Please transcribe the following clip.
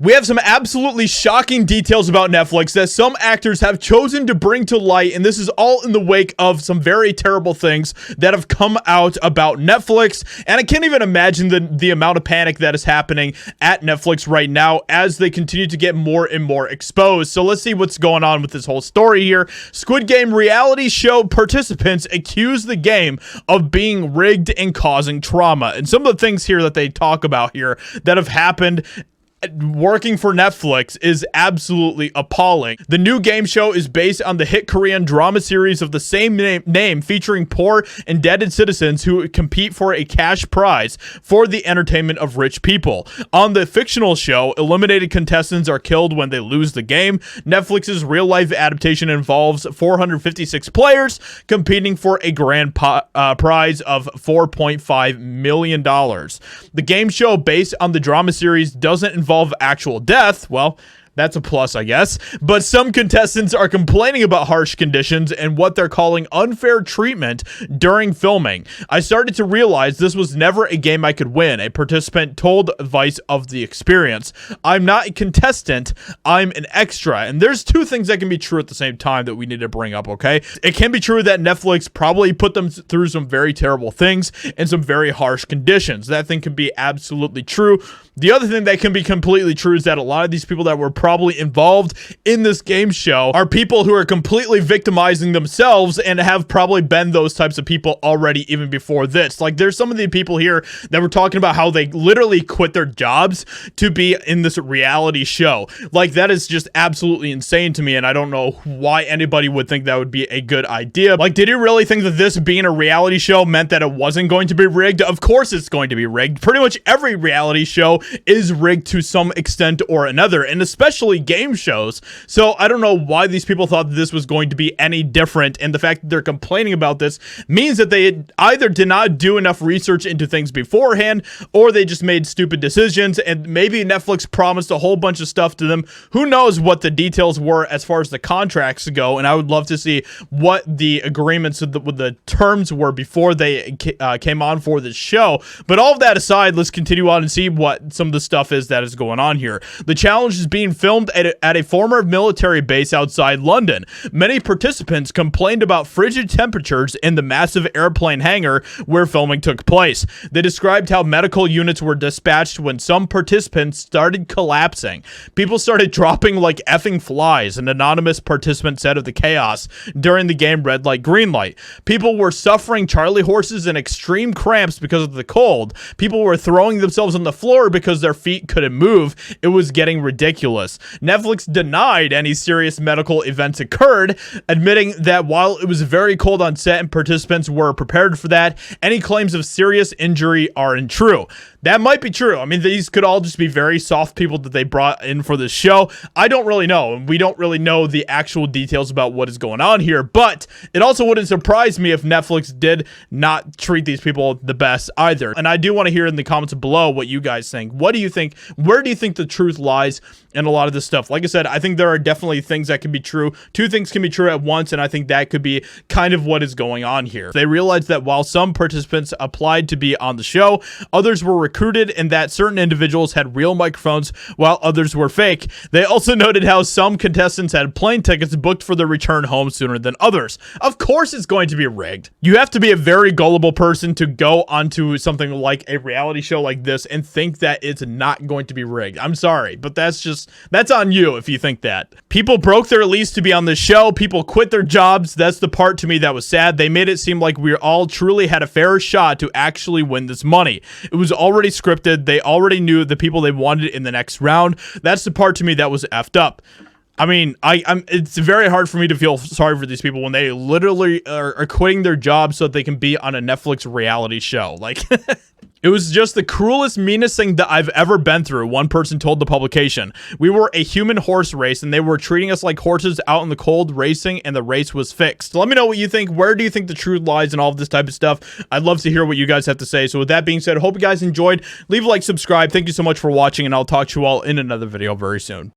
We have some absolutely shocking details about Netflix that some actors have chosen to bring to light, and this is all in the wake of some very terrible things that have come out about Netflix, and I can't even imagine the amount of panic that is happening at Netflix right now as they continue to get more and more exposed. So let's see what's going on with this whole story here. Squid Game reality show participants accuse the game of being rigged and causing trauma, and some of the things here that they talk about here that have happened working for Netflix is absolutely appalling. The new game show is based on the hit Korean drama series of the same name featuring poor, indebted citizens who compete for a cash prize for the entertainment of rich people. On the fictional show, eliminated contestants are killed when they lose the game. Netflix's real-life adaptation involves 456 players competing for a grand prize of $4.5 million. The game show based on the drama series doesn't involve actual death. Well, that's a plus, I guess. But some contestants are complaining about harsh conditions and what they're calling unfair treatment during filming. I started to realize this was never a game I could win, a participant told Vice of the experience. I'm not a contestant, I'm an extra. And there's two things that can be true at the same time that we need to bring up, okay? It can be true that Netflix probably put them through some very terrible things and some very harsh conditions. That thing can be absolutely true. The other thing that can be completely true is that a lot of these people that were probably involved in this game show are people who are completely victimizing themselves and have probably been those types of people already even before this. Like, there's some of the people here that were talking about how they literally quit their jobs to be in this reality show. Like, that is just absolutely insane to me, and I don't know why anybody would think that would be a good idea. Like, did you really think that this being a reality show meant that it wasn't going to be rigged? Of course it's going to be rigged. Pretty much every reality show is rigged to some extent or another, and especially game shows. So I don't know why these people thought that this was going to be any different, and the fact that they're complaining about this means that they either did not do enough research into things beforehand, or they just made stupid decisions, and maybe Netflix promised a whole bunch of stuff to them. Who knows what the details were as far as the contracts go, and I would love to see what the agreements with the terms were before they came on for this show. But all of that aside, let's continue on and see what some of the stuff is that is going on here. The challenge is being filmed at a former military base outside London. Many participants complained about frigid temperatures in the massive airplane hangar where filming took place. They described how medical units were dispatched when some participants started collapsing. People started dropping like effing flies, an anonymous participant said of the chaos during the game Red Light, Green Light. People were suffering Charlie horses and extreme cramps because of the cold. People were throwing themselves on the floor because their feet couldn't move. It was getting ridiculous. Netflix denied any serious medical events occurred, admitting that while it was very cold on set and participants were prepared for that, any claims of serious injury aren't true. That might be true. I mean, these could all just be very soft people that they brought in for this show. I don't really know. We don't really know the actual details about what is going on here, but it also wouldn't surprise me if Netflix did not treat these people the best either. And I do want to hear in the comments below what you guys think. What do you think? Where do you think the truth lies in a lot of this stuff? Like I said, I think there are definitely things that can be true. Two things can be true at once, and I think that could be kind of what is going on here. They realized that while some participants applied to be on the show, others were recruited, and that certain individuals had real microphones while others were fake. They also noted how some contestants had plane tickets booked for their return home sooner than others. Of course it's going to be rigged. You have to be a very gullible person to go onto something like a reality show like this and think that it's not going to be rigged. I'm sorry, but that's on you if you think that. People broke their lease to be on the show. People quit their jobs. That's the part to me that was sad. They made it seem like we all truly had a fair shot to actually win this money. It was already scripted. They already knew the people they wanted in the next round. That's the part to me that was effed up. I mean, it's very hard for me to feel sorry for these people when they literally are quitting their jobs so that they can be on a Netflix reality show. Like, it was just the cruelest, meanest thing that I've ever been through, one person told the publication. We were a human horse race, and they were treating us like horses out in the cold racing, and the race was fixed. Let me know what you think. Where do you think the truth lies in all of this type of stuff? I'd love to hear what you guys have to say. So with that being said, I hope you guys enjoyed. Leave a like, subscribe. Thank you so much for watching, and I'll talk to you all in another video very soon.